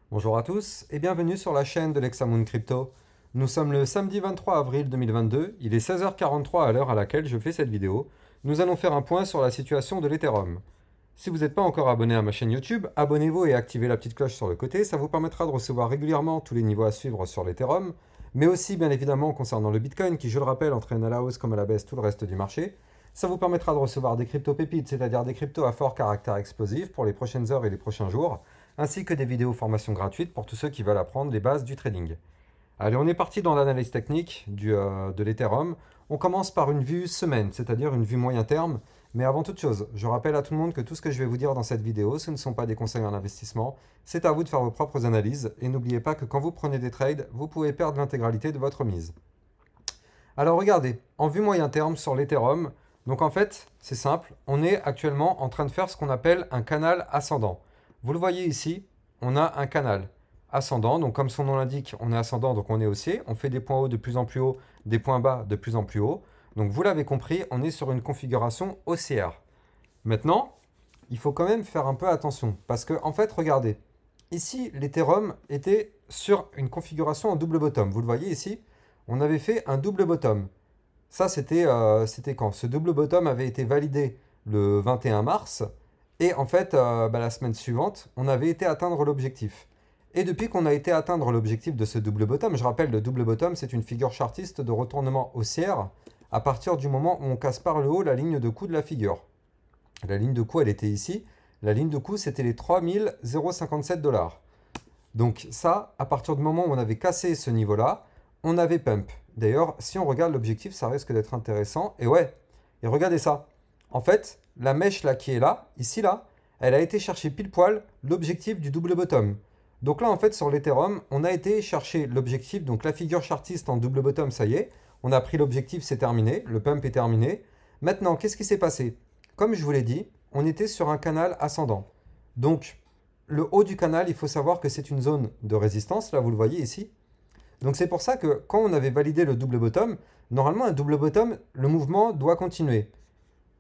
Bonjour à tous et bienvenue sur la chaîne de l'Hexamoon Crypto. Nous sommes le samedi 23 avril 2022, il est 16h43 à l'heure à laquelle je fais cette vidéo. Nous allons faire un point sur la situation de l'Ethereum. Si vous n'êtes pas encore abonné à ma chaîne YouTube, abonnez-vous et activez la petite cloche sur le côté, ça vous permettra de recevoir régulièrement tous les niveaux à suivre sur l'Ethereum, mais aussi bien évidemment concernant le Bitcoin qui, je le rappelle, entraîne à la hausse comme à la baisse tout le reste du marché. Ça vous permettra de recevoir des crypto-pépites, c'est-à-dire des cryptos à fort caractère explosif pour les prochaines heures et les prochains jours, ainsi que des vidéos formation gratuites pour tous ceux qui veulent apprendre les bases du trading. Allez, on est parti dans l'analyse technique de l'Ethereum. On commence par une vue semaine, c'est-à-dire une vue moyen terme. Mais avant toute chose, je rappelle à tout le monde que tout ce que je vais vous dire dans cette vidéo, ce ne sont pas des conseils en investissement. C'est à vous de faire vos propres analyses. Et n'oubliez pas que quand vous prenez des trades, vous pouvez perdre l'intégralité de votre mise. Alors regardez, en vue moyen terme sur l'Ethereum, donc en fait, c'est simple, on est actuellement en train de faire ce qu'on appelle un canal ascendant. Vous le voyez ici, on a un canal ascendant, donc comme son nom l'indique, on est ascendant, donc on est haussier, on fait des points hauts de plus en plus haut, des points bas de plus en plus haut. Donc vous l'avez compris, on est sur une configuration haussière. Maintenant, il faut quand même faire un peu attention, parce que en fait, regardez, ici, l'Ethereum était sur une configuration en double bottom. Vous le voyez ici, on avait fait un double bottom. Ça, c'était quand? Ce double bottom avait été validé le 21 mars. Et en fait, la semaine suivante, on avait été atteindre l'objectif. Et depuis qu'on a été atteindre l'objectif de ce double bottom, je rappelle, le double bottom, c'est une figure chartiste de retournement haussière à partir du moment où on casse par le haut la ligne de coup de la figure. La ligne de coup, elle était ici. La ligne de coup, c'était les 3057 $. Donc ça, à partir du moment où on avait cassé ce niveau-là, on avait pump. D'ailleurs, si on regarde l'objectif, ça risque d'être intéressant. Et ouais, et regardez ça. En fait, la mèche là qui est là, ici là, elle a été chercher pile poil l'objectif du double bottom. Donc là, en fait, sur l'Ethereum, on a été chercher l'objectif, donc la figure chartiste en double bottom, ça y est. On a pris l'objectif, c'est terminé, le pump est terminé. Maintenant, qu'est-ce qui s'est passé? Comme je vous l'ai dit, on était sur un canal ascendant. Donc, le haut du canal, il faut savoir que c'est une zone de résistance, là vous le voyez ici. Donc c'est pour ça que quand on avait validé le double bottom, normalement un double bottom, le mouvement doit continuer.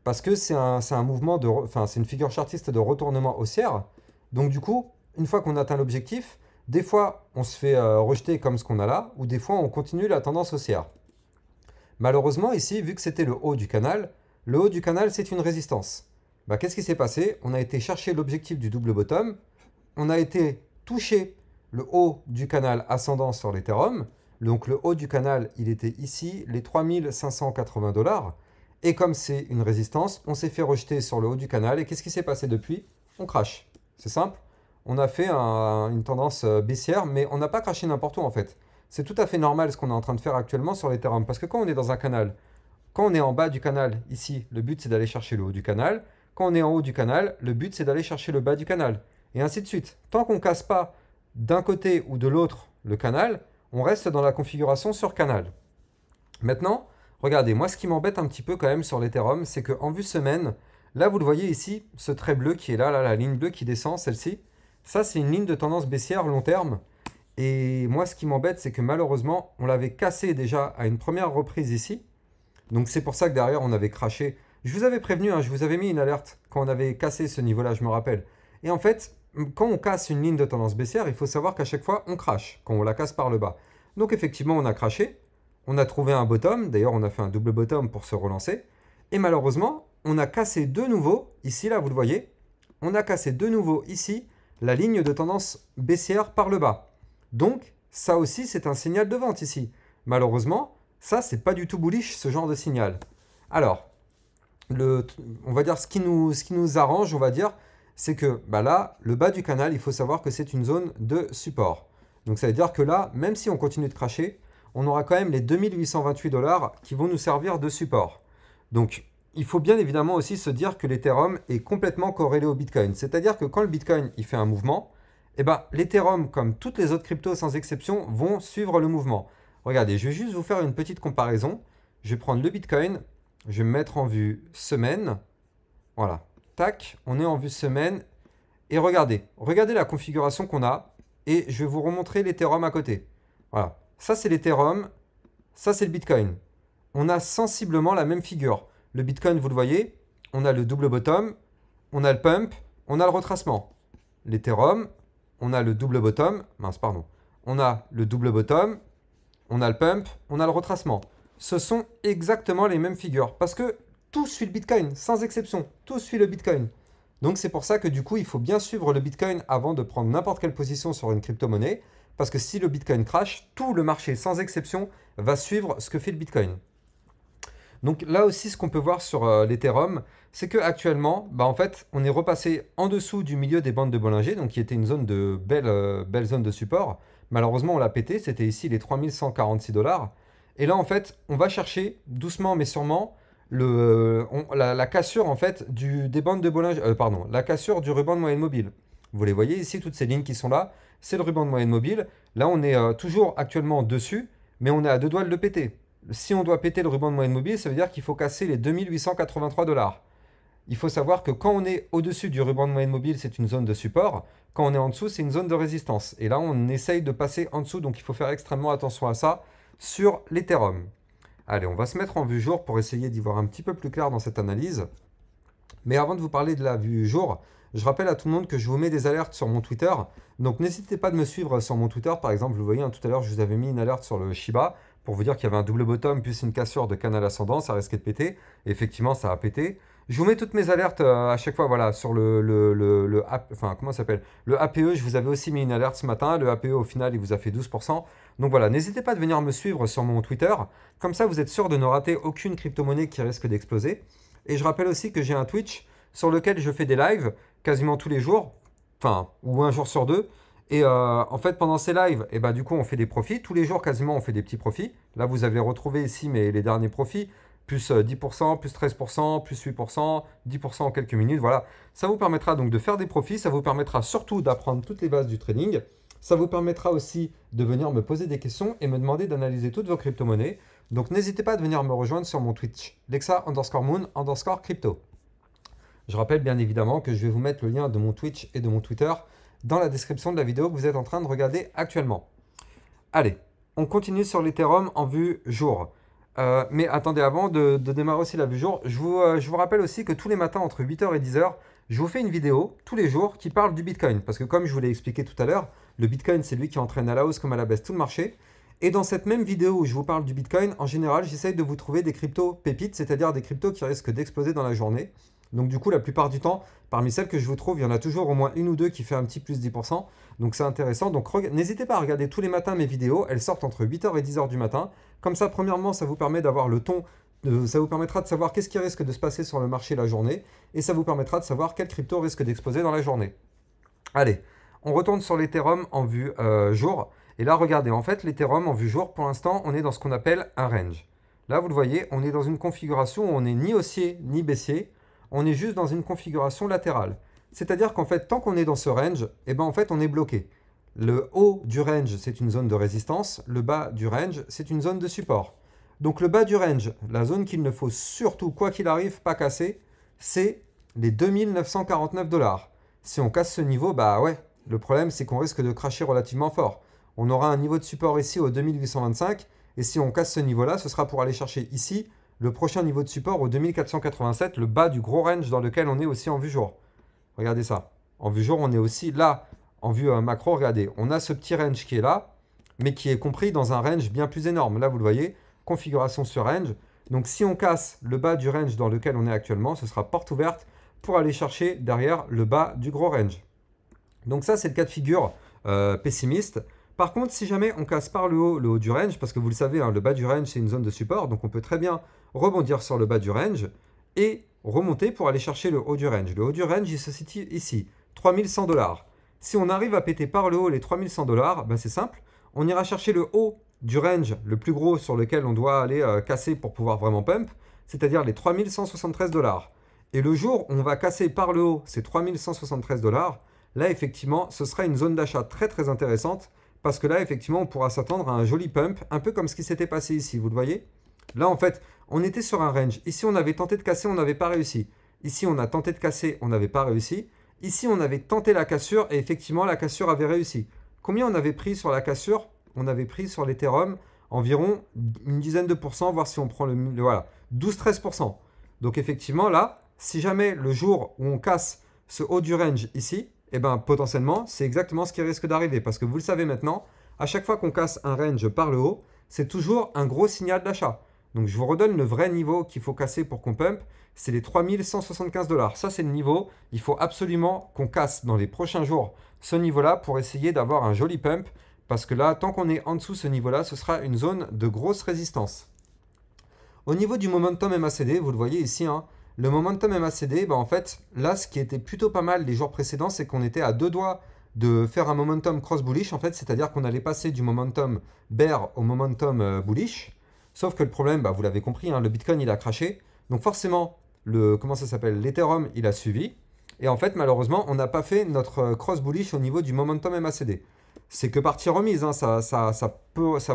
Parce que c'est un mouvement de, enfin c'est une figure chartiste de retournement haussière. Donc du coup, une fois qu'on atteint l'objectif, des fois on se fait rejeter comme ce qu'on a là, ou des fois on continue la tendance haussière. Malheureusement ici, vu que c'était le haut du canal c'est une résistance. Qu'est-ce qui s'est passé? On a été chercher l'objectif du double bottom, on a été toucher le haut du canal ascendant sur l'Ethereum. Donc le haut du canal, il était ici, les 3580 $. Et comme c'est une résistance, on s'est fait rejeter sur le haut du canal. Et qu'est-ce qui s'est passé depuis? On crache. C'est simple. On a fait une tendance baissière, mais on n'a pas craché n'importe où en fait. C'est tout à fait normal ce qu'on est en train de faire actuellement sur l'Ethereum. Parce que quand on est dans un canal, quand on est en bas du canal, ici, le but c'est d'aller chercher le haut du canal. Quand on est en haut du canal, le but c'est d'aller chercher le bas du canal. Et ainsi de suite. Tant qu'on ne casse pas d'un côté ou de l'autre le canal, on reste dans la configuration sur canal. Maintenant, regardez, moi ce qui m'embête un petit peu quand même sur l'Ethereum, c'est qu'en vue semaine, là vous le voyez ici, ce trait bleu qui est là, la ligne bleue qui descend, celle-ci, ça c'est une ligne de tendance baissière long terme. Et moi ce qui m'embête, c'est que malheureusement, on l'avait cassé déjà à une première reprise ici. Donc c'est pour ça que derrière on avait craché. Je vous avais prévenu, hein, je vous avais mis une alerte quand on avait cassé ce niveau-là, je me rappelle. Et en fait, quand on casse une ligne de tendance baissière, il faut savoir qu'à chaque fois, on crache quand on la casse par le bas. Donc effectivement, on a craché, on a trouvé un bottom, d'ailleurs on a fait un double bottom pour se relancer, et malheureusement, on a cassé de nouveau, ici là, vous le voyez, on a cassé de nouveau ici la ligne de tendance baissière par le bas. Donc, ça aussi, c'est un signal de vente ici. Malheureusement, ça, c'est pas du tout bullish, ce genre de signal. Alors, on va dire ce qui nous arrange, on va dire, c'est que là, le bas du canal, il faut savoir que c'est une zone de support. Donc ça veut dire que là, même si on continue de cracher, on aura quand même les 2828 $ qui vont nous servir de support. Donc il faut bien évidemment aussi se dire que l'Ethereum est complètement corrélé au Bitcoin. C'est-à-dire que quand le Bitcoin il fait un mouvement, l'Ethereum, comme toutes les autres cryptos sans exception, vont suivre le mouvement. Regardez, je vais juste vous faire une petite comparaison. Je vais prendre le Bitcoin, je vais me mettre en vue semaine. Voilà. Tac, on est en vue semaine. Et regardez la configuration qu'on a. Et je vais vous remontrer l'Ethereum à côté. Voilà. Ça, c'est l'Ethereum. Ça, c'est le Bitcoin. On a sensiblement la même figure. Le Bitcoin, vous le voyez, on a le double bottom, on a le pump, on a le retracement. L'Ethereum, on a le double bottom, mince, pardon, on a le double bottom, on a le pump, on a le retracement. Ce sont exactement les mêmes figures parce que tout suit le Bitcoin, sans exception, tout suit le Bitcoin. Donc c'est pour ça que du coup, il faut bien suivre le Bitcoin avant de prendre n'importe quelle position sur une crypto-monnaie parce que si le Bitcoin crash, tout le marché, sans exception, va suivre ce que fait le Bitcoin. Donc là aussi, ce qu'on peut voir sur l'Ethereum, c'est qu'actuellement, en fait, on est repassé en dessous du milieu des bandes de Bollinger, donc qui était une zone de belle zone de support. Malheureusement, on l'a pété, c'était ici les 3146 $. Et là, en fait, on va chercher doucement mais sûrement la cassure en fait des bandes de Bollinger, pardon, la cassure du ruban de moyenne mobile. Vous les voyez ici, toutes ces lignes qui sont là, c'est le ruban de moyenne mobile. Là, on est toujours actuellement dessus, mais on est à deux doigts de le péter. Si on doit péter le ruban de moyenne mobile, ça veut dire qu'il faut casser les 2883 $. Il faut savoir que quand on est au-dessus du ruban de moyenne mobile, c'est une zone de support. Quand on est en dessous, c'est une zone de résistance. Et là, on essaye de passer en dessous, donc il faut faire extrêmement attention à ça sur l'Ethereum. Allez, on va se mettre en vue jour pour essayer d'y voir un petit peu plus clair dans cette analyse. Mais avant de vous parler de la vue jour, je rappelle à tout le monde que je vous mets des alertes sur mon Twitter. Donc n'hésitez pas de me suivre sur mon Twitter. Par exemple, vous voyez, tout à l'heure, je vous avais mis une alerte sur le Shiba pour vous dire qu'il y avait un double bottom plus une cassure de canal ascendant. Ça risquait de péter. Et effectivement, ça a pété. Je vous mets toutes mes alertes à chaque fois, voilà, sur comment ça s'appelle, le APE. Je vous avais aussi mis une alerte ce matin. Le APE, au final, il vous a fait 12%. Donc voilà, n'hésitez pas de venir me suivre sur mon Twitter. Comme ça, vous êtes sûr de ne rater aucune crypto-monnaie qui risque d'exploser. Et je rappelle aussi que j'ai un Twitch sur lequel je fais des lives quasiment tous les jours, enfin, ou un jour sur deux. Et en fait, pendant ces lives, du coup, on fait des profits. Tous les jours, quasiment, on fait des petits profits. Là, vous avez retrouvé ici les derniers profits. Plus 10%, plus 13%, plus 8%, 10% en quelques minutes. Voilà, ça vous permettra donc de faire des profits. Ça vous permettra surtout d'apprendre toutes les bases du trading. Ça vous permettra aussi de venir me poser des questions et me demander d'analyser toutes vos crypto-monnaies. Donc n'hésitez pas à venir me rejoindre sur mon Twitch, Lexa_Moon_crypto. Je rappelle bien évidemment que je vais vous mettre le lien de mon Twitch et de mon Twitter dans la description de la vidéo que vous êtes en train de regarder actuellement. Allez, on continue sur l'Ethereum en vue jour. Mais attendez, avant de démarrer aussi la vue jour, je vous rappelle aussi que tous les matins entre 8h et 10h, je vous fais une vidéo tous les jours qui parle du Bitcoin. Parce que comme je vous l'ai expliqué tout à l'heure, le Bitcoin c'est lui qui entraîne à la hausse comme à la baisse tout le marché. Et dans cette même vidéo où je vous parle du Bitcoin, en général, j'essaye de vous trouver des cryptos pépites, c'est-à-dire des cryptos qui risquent d'exploser dans la journée. Donc du coup, la plupart du temps, parmi celles que je vous trouve, il y en a toujours au moins une ou deux qui fait un petit plus 10%. Donc c'est intéressant. Donc n'hésitez pas à regarder tous les matins mes vidéos. Elles sortent entre 8h et 10h du matin. Comme ça, premièrement, ça vous permet d'avoir le ton. Ça vous permettra de savoir qu'est-ce qui risque de se passer sur le marché la journée. Et ça vous permettra de savoir quel crypto risque d'exploser dans la journée. Allez, on retourne sur l'Ethereum en vue jour. Et là, regardez, en fait, l'Ethereum en vue jour, pour l'instant, on est dans ce qu'on appelle un range. Là, vous le voyez, on est dans une configuration où on n'est ni haussier ni baissier. On est juste dans une configuration latérale. C'est-à-dire qu'en fait, tant qu'on est dans ce range, en fait, on est bloqué. Le haut du range, c'est une zone de résistance. Le bas du range, c'est une zone de support. Donc le bas du range, la zone qu'il ne faut surtout, quoi qu'il arrive, pas casser, c'est les 2949 $. Si on casse ce niveau, le problème, c'est qu'on risque de cracher relativement fort. On aura un niveau de support ici au 2825. Et si on casse ce niveau-là, ce sera pour aller chercher ici le prochain niveau de support au 2487, le bas du gros range dans lequel on est aussi en vue jour. Regardez ça. En vue jour, on est aussi là, en vue macro, regardez. On a ce petit range qui est là, mais qui est compris dans un range bien plus énorme. Là, vous le voyez, configuration sur range. Donc, si on casse le bas du range dans lequel on est actuellement, ce sera porte ouverte pour aller chercher derrière le bas du gros range. Donc ça, c'est le cas de figure pessimiste. Par contre, si jamais on casse par le haut du range, parce que vous le savez, le bas du range, c'est une zone de support, donc on peut très bien rebondir sur le bas du range et remonter pour aller chercher le haut du range. Le haut du range, il se situe ici, 3100 $. Si on arrive à péter par le haut les 3100 $, c'est simple, on ira chercher le haut du range, le plus gros sur lequel on doit aller casser pour pouvoir vraiment pump, c'est-à-dire les 3173 $. Et le jour où on va casser par le haut ces 3173 $, là, effectivement, ce sera une zone d'achat très très intéressante parce que là, effectivement, on pourra s'attendre à un joli pump, un peu comme ce qui s'était passé ici, vous le voyez? Là, en fait, on était sur un range. Ici, on avait tenté de casser, on n'avait pas réussi. Ici, on a tenté de casser, on n'avait pas réussi. Ici, on avait tenté la cassure et effectivement, la cassure avait réussi. Combien on avait pris sur la cassure? On avait pris sur l'Ethereum environ une dizaine de pourcents, voir si on prend voilà, 12-13%. Donc effectivement, là, si jamais le jour où on casse ce haut du range ici, et ben potentiellement, c'est exactement ce qui risque d'arriver. Parce que vous le savez maintenant, à chaque fois qu'on casse un range par le haut, c'est toujours un gros signal d'achat. Donc je vous redonne le vrai niveau qu'il faut casser pour qu'on pump, c'est les 3175 $. Ça, c'est le niveau. Il faut absolument qu'on casse dans les prochains jours ce niveau-là pour essayer d'avoir un joli pump. Parce que là, tant qu'on est en dessous ce niveau-là, ce sera une zone de grosse résistance. Au niveau du momentum MACD, vous le voyez ici, hein, le momentum MACD, en fait, là, ce qui était plutôt pas mal les jours précédents, c'est qu'on était à deux doigts de faire un momentum cross bullish, en fait, c'est-à-dire qu'on allait passer du momentum bear au momentum bullish. Sauf que le problème, vous l'avez compris, hein, le Bitcoin, il a craché. Donc forcément, l'Ethereum, il a suivi. Et en fait, malheureusement, on n'a pas fait notre cross bullish au niveau du momentum MACD. C'est que partie remise, hein, ça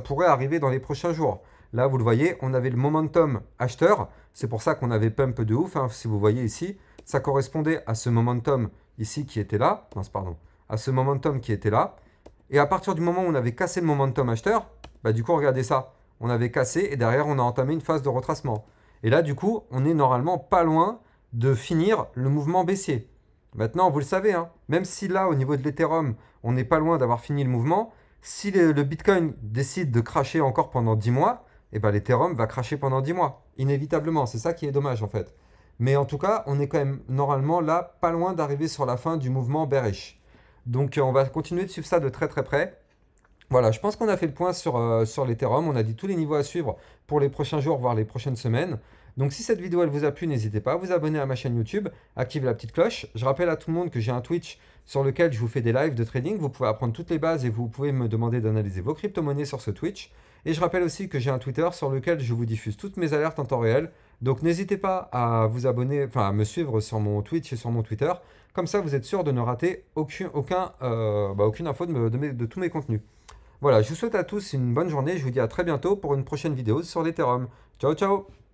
pourrait arriver dans les prochains jours. Là, vous le voyez, on avait le momentum acheteur. C'est pour ça qu'on avait pump de ouf. Hein, si vous voyez ici, ça correspondait à ce momentum ici qui était là. Non, pardon. À ce momentum qui était là. Et à partir du moment où on avait cassé le momentum acheteur, du coup, regardez ça. On avait cassé et derrière, on a entamé une phase de retracement. Et là, du coup, on est normalement pas loin de finir le mouvement baissier. Maintenant, vous le savez, hein, même si là, au niveau de l'Ethereum, on n'est pas loin d'avoir fini le mouvement, si le Bitcoin décide de cracher encore pendant 10 mois, l'Ethereum va cracher pendant 10 mois, inévitablement. C'est ça qui est dommage, en fait. Mais en tout cas, on est quand même normalement là, pas loin d'arriver sur la fin du mouvement bearish. Donc, on va continuer de suivre ça de très très près. Voilà, je pense qu'on a fait le point sur l'Ethereum. On a dit tous les niveaux à suivre pour les prochains jours, voire les prochaines semaines. Donc si cette vidéo elle vous a plu, n'hésitez pas à vous abonner à ma chaîne YouTube, activez la petite cloche. Je rappelle à tout le monde que j'ai un Twitch sur lequel je vous fais des lives de trading. Vous pouvez apprendre toutes les bases et vous pouvez me demander d'analyser vos crypto-monnaies sur ce Twitch. Et je rappelle aussi que j'ai un Twitter sur lequel je vous diffuse toutes mes alertes en temps réel. Donc n'hésitez pas à vous abonner, enfin à me suivre sur mon Twitch et sur mon Twitter. Comme ça, vous êtes sûr de ne rater aucune info de tous mes contenus. Voilà, je vous souhaite à tous une bonne journée. Je vous dis à très bientôt pour une prochaine vidéo sur l'Ethereum. Ciao, ciao!